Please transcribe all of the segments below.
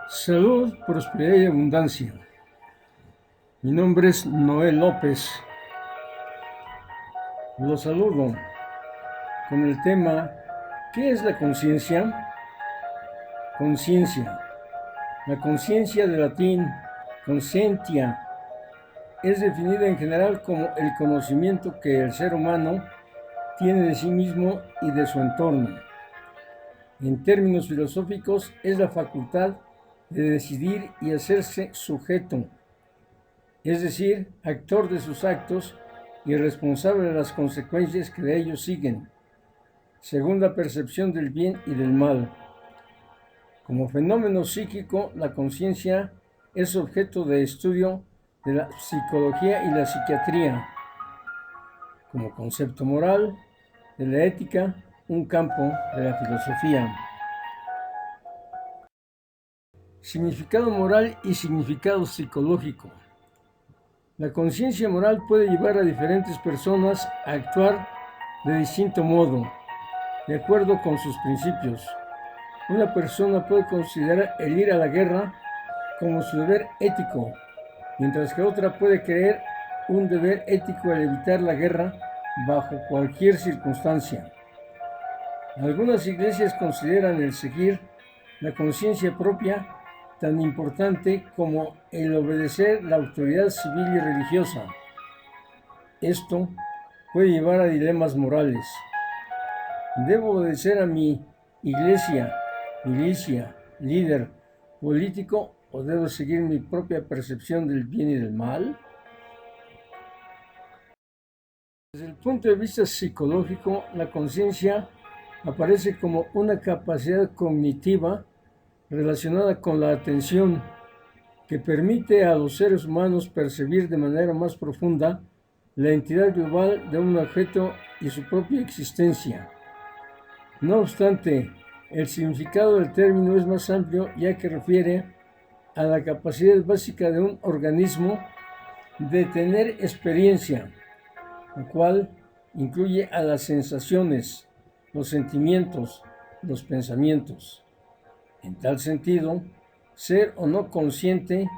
Salud, prosperidad y abundancia. Mi nombre es Noé López. Los saludo con el tema ¿qué es la conciencia? Conciencia. La conciencia, de latín conscientia, es definida en general como el conocimiento que el ser humano tiene de sí mismo y de su entorno. En términos filosóficos, es la facultad de decidir y hacerse sujeto, es decir, actor de sus actos y responsable de las consecuencias que de ellos siguen, según la percepción del bien y del mal. Como fenómeno psíquico, la conciencia es objeto de estudio de la psicología y la psiquiatría. Como concepto moral, de la ética, un campo de la filosofía. Significado moral y significado psicológico. La conciencia moral puede llevar a diferentes personas a actuar de distinto modo, de acuerdo con sus principios. Una persona puede considerar el ir a la guerra como su deber ético, mientras que otra puede creer un deber ético el evitar la guerra bajo cualquier circunstancia. Algunas iglesias consideran el seguir la conciencia propia tan importante como el obedecer la autoridad civil y religiosa. Esto puede llevar a dilemas morales. ¿Debo obedecer a mi iglesia, milicia, líder político o debo seguir mi propia percepción del bien y del mal? Desde el punto de vista psicológico, la conciencia aparece como una capacidad cognitiva relacionada con la atención que permite a los seres humanos percibir de manera más profunda la entidad global de un objeto y su propia existencia. No obstante, el significado del término es más amplio, ya que refiere a la capacidad básica de un organismo de tener experiencia, lo cual incluye a las sensaciones, los sentimientos, los pensamientos. En tal sentido, ser o no consciente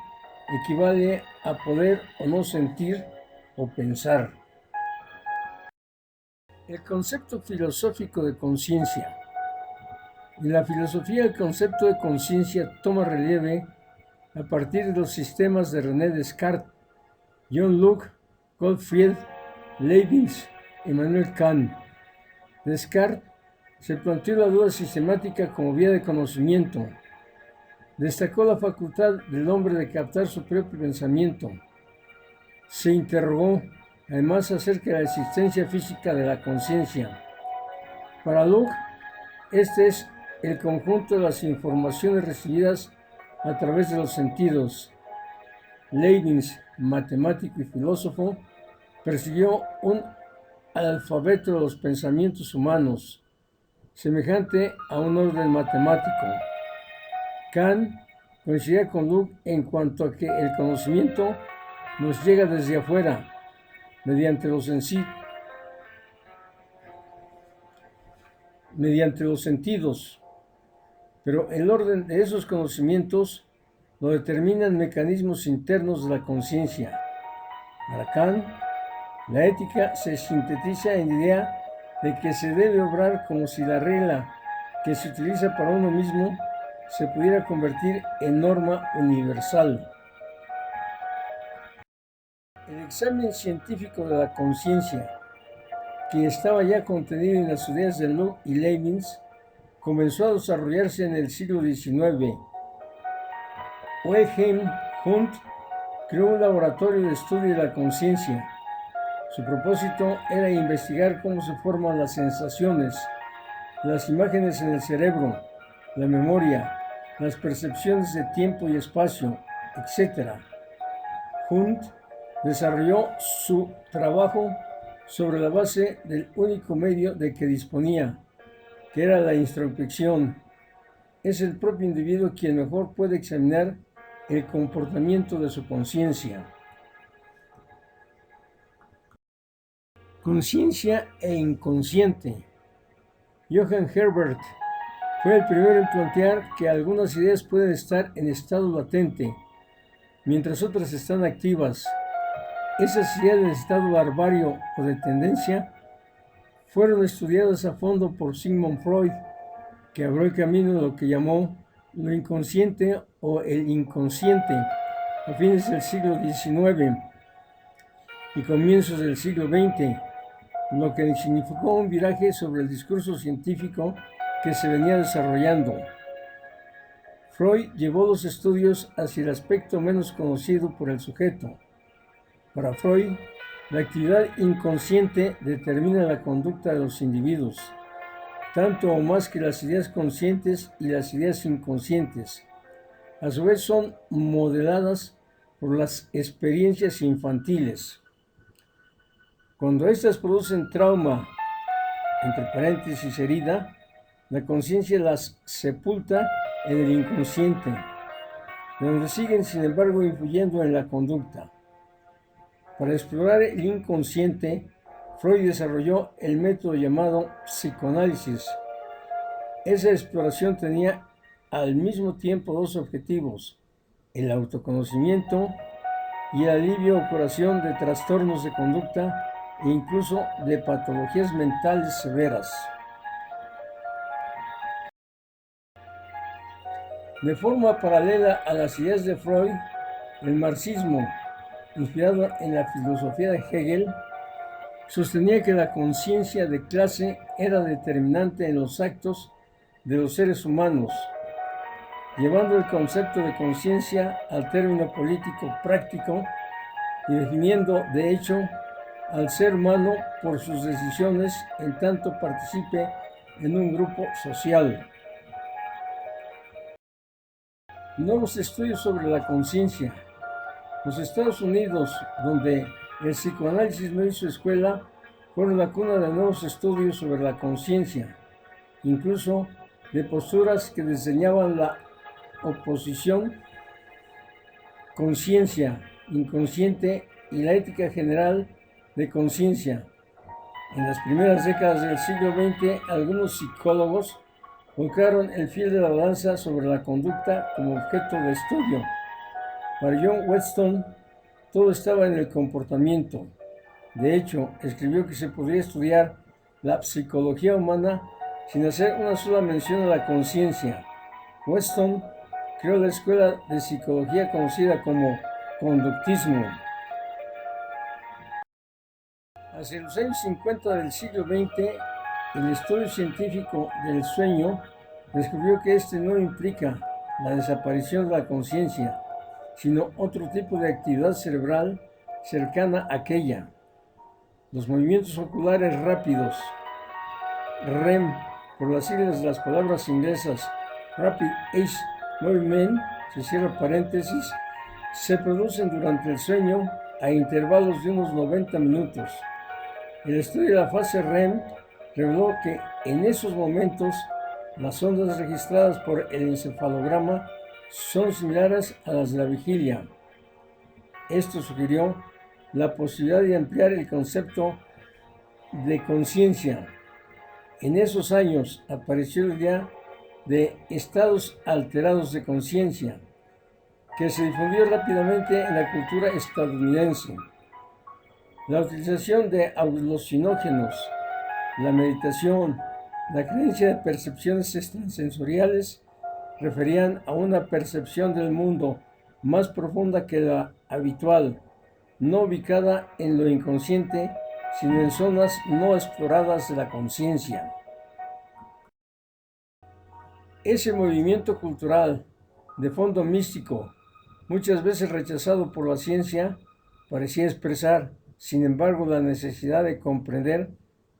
equivale a poder o no sentir o pensar. El concepto filosófico de conciencia. En la filosofía, el concepto de conciencia toma relieve a partir de los sistemas de René Descartes, John Locke, Gottfried Leibniz, Immanuel Kant. Descartes se planteó la duda sistemática como vía de conocimiento. Destacó la facultad del hombre de captar su propio pensamiento. Se interrogó, además, acerca de la existencia física de la conciencia. Para Locke, este es el conjunto de las informaciones recibidas a través de los sentidos. Leibniz, matemático y filósofo, persiguió un alfabeto de los pensamientos humanos, semejante a un orden matemático. Kant coincidía con Locke en cuanto a que el conocimiento nos llega desde afuera, mediante los sentidos, pero el orden de esos conocimientos lo determinan mecanismos internos de la conciencia. Para Kant, la ética se sintetiza en la idea de que se debe obrar como si la regla que se utiliza para uno mismo se pudiera convertir en norma universal. El examen científico de la conciencia, que estaba ya contenido en las ideas de Locke y Leibniz, comenzó a desarrollarse en el siglo XIX. Wilhelm Wundt creó un laboratorio de estudio de la conciencia. Su propósito era investigar cómo se forman las sensaciones, las imágenes en el cerebro, la memoria, las percepciones de tiempo y espacio, etc. Wundt desarrolló su trabajo sobre la base del único medio de que disponía, que era la introspección. Es el propio individuo quien mejor puede examinar el comportamiento de su conciencia. Conciencia e inconsciente. Johann Herbert Fue el primero en plantear que algunas ideas pueden estar en estado latente, mientras otras están activas. Esas ideas en estado larvario o de tendencia fueron estudiadas a fondo por Sigmund Freud, que abrió el camino de lo que llamó lo inconsciente o el inconsciente a fines del siglo XIX y comienzos del siglo XX, lo que significó un viraje sobre el discurso científico que se venía desarrollando. Freud llevó los estudios hacia el aspecto menos conocido por el sujeto. Para Freud, la actividad inconsciente determina la conducta de los individuos, tanto o más que las ideas conscientes y las ideas inconscientes. A su vez son modeladas por las experiencias infantiles. Cuando éstas producen trauma, entre paréntesis herida, la conciencia las sepulta en el inconsciente, donde siguen sin embargo influyendo en la conducta. Para explorar el inconsciente, Freud desarrolló el método llamado psicoanálisis. Esa exploración tenía al mismo tiempo dos objetivos: el autoconocimiento y el alivio o curación de trastornos de conducta e incluso de patologías mentales severas. De forma paralela a las ideas de Freud, el marxismo, inspirado en la filosofía de Hegel, sostenía que la conciencia de clase era determinante en los actos de los seres humanos, llevando el concepto de conciencia al término político práctico y definiendo, de hecho, al ser humano por sus decisiones en tanto participe en un grupo social. Nuevos estudios sobre la conciencia. Los Estados Unidos, donde el psicoanálisis no hizo escuela, fueron la cuna de nuevos estudios sobre la conciencia, incluso de posturas que diseñaban la oposición conciencia, inconsciente y la ética general de conciencia. En las primeras décadas del siglo XX, algunos psicólogos colocaron el fiel de la balanza sobre la conducta como objeto de estudio. Para John Weston, todo estaba en el comportamiento. De hecho, escribió que se podría estudiar la psicología humana sin hacer una sola mención a la conciencia. Weston creó la escuela de psicología conocida como conductismo. Hacia los años 50 del siglo XX, el estudio científico del sueño descubrió que este no implica la desaparición de la conciencia, sino otro tipo de actividad cerebral cercana a aquella. Los movimientos oculares rápidos, REM, por las siglas de las palabras inglesas Rapid Eye Movement, se cierra paréntesis, se producen durante el sueño a intervalos de unos 90 minutos. El estudio de la fase REM reveló que en esos momentos las ondas registradas por el encefalograma son similares a las de la vigilia. Esto sugirió la posibilidad de ampliar el concepto de conciencia. En esos años apareció la idea de estados alterados de conciencia, que se difundió rápidamente en la cultura estadounidense. La utilización de alucinógenos, la meditación, la creencia de percepciones extrasensoriales referían a una percepción del mundo más profunda que la habitual, no ubicada en lo inconsciente, sino en zonas no exploradas de la conciencia. Ese movimiento cultural, de fondo místico, muchas veces rechazado por la ciencia, parecía expresar, sin embargo, la necesidad de comprender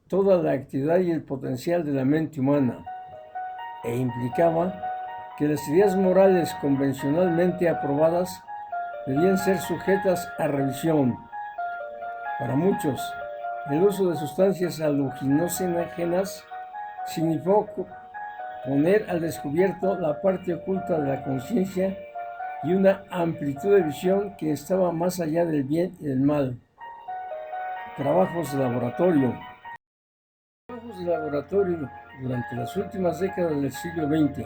toda la actividad y el potencial de la mente humana, e implicaba que las ideas morales convencionalmente aprobadas debían ser sujetas a revisión. Para muchos, el uso de sustancias alucinógenas significó poner al descubierto la parte oculta de la conciencia y una amplitud de visión que estaba más allá del bien y del mal. Trabajos de laboratorio. Trabajos de laboratorio durante las últimas décadas del siglo XX,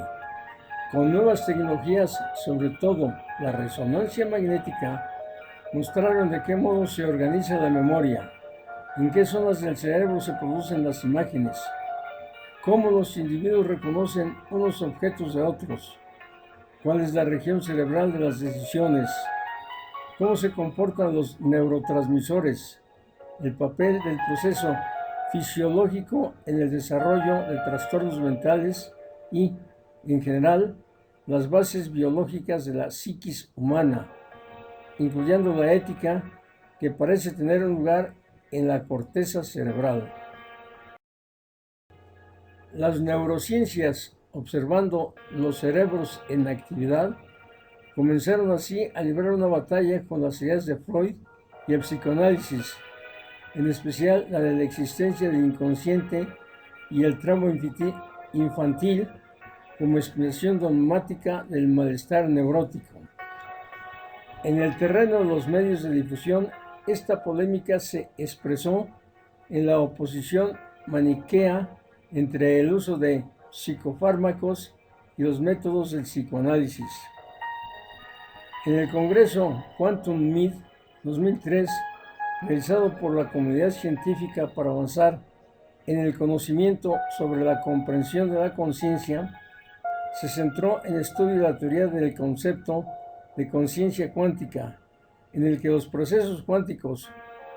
con nuevas tecnologías, sobre todo la resonancia magnética, mostraron de qué modo se organiza la memoria, en qué zonas del cerebro se producen las imágenes, cómo los individuos reconocen unos objetos de otros, cuál es la región cerebral de las decisiones, cómo se comportan los neurotransmisores, el papel del proceso fisiológico en el desarrollo de trastornos mentales y, en general, las bases biológicas de la psiquis humana, incluyendo la ética, que parece tener un lugar en la corteza cerebral. Las neurociencias, observando los cerebros en actividad, comenzaron así a librar una batalla con las ideas de Freud y el psicoanálisis, en especial la de la existencia del inconsciente y el trauma infantil como expresión dogmática del malestar neurótico. En el terreno de los medios de difusión, esta polémica se expresó en la oposición maniquea entre el uso de psicofármacos y los métodos del psicoanálisis. En el Congreso Quantum Meet 2003, realizado por la comunidad científica para avanzar en el conocimiento sobre la comprensión de la conciencia, se centró en el estudio de la teoría del concepto de conciencia cuántica, en el que los procesos cuánticos,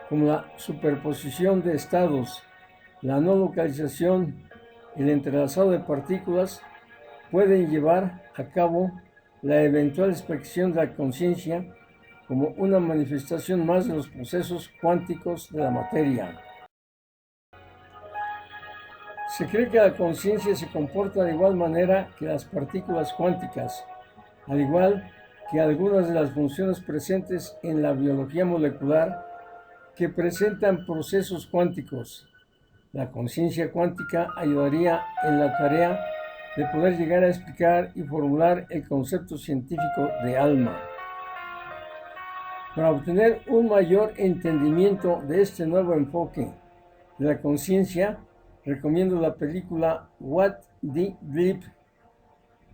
como la superposición de estados, la no localización, el entrelazado de partículas, pueden llevar a cabo la eventual expresión de la conciencia como una manifestación más de los procesos cuánticos de la materia. Se cree que la conciencia se comporta de igual manera que las partículas cuánticas, al igual que algunas de las funciones presentes en la biología molecular que presentan procesos cuánticos. La conciencia cuántica ayudaría en la tarea de poder llegar a explicar y formular el concepto científico de alma. Para obtener un mayor entendimiento de este nuevo enfoque de la conciencia, recomiendo la película What the Bleep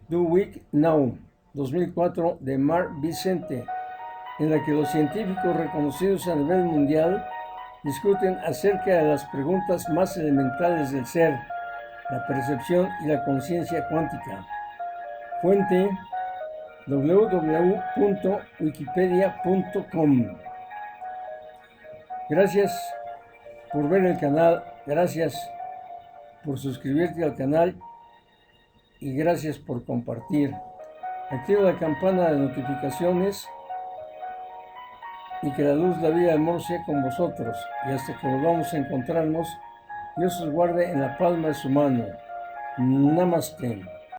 Do We Know? 2004 de Mark Vicente, en la que los científicos reconocidos a nivel mundial discuten acerca de las preguntas más elementales del ser, la percepción y la conciencia cuántica. Fuente: www.wikipedia.com. Gracias por ver el canal, gracias por suscribirte al canal y gracias por compartir. Activa la campana de notificaciones y que la luz de la vida de amor sea con vosotros, y hasta que volvamos a encontrarnos, Dios os guarde en la palma de su mano. Namaste.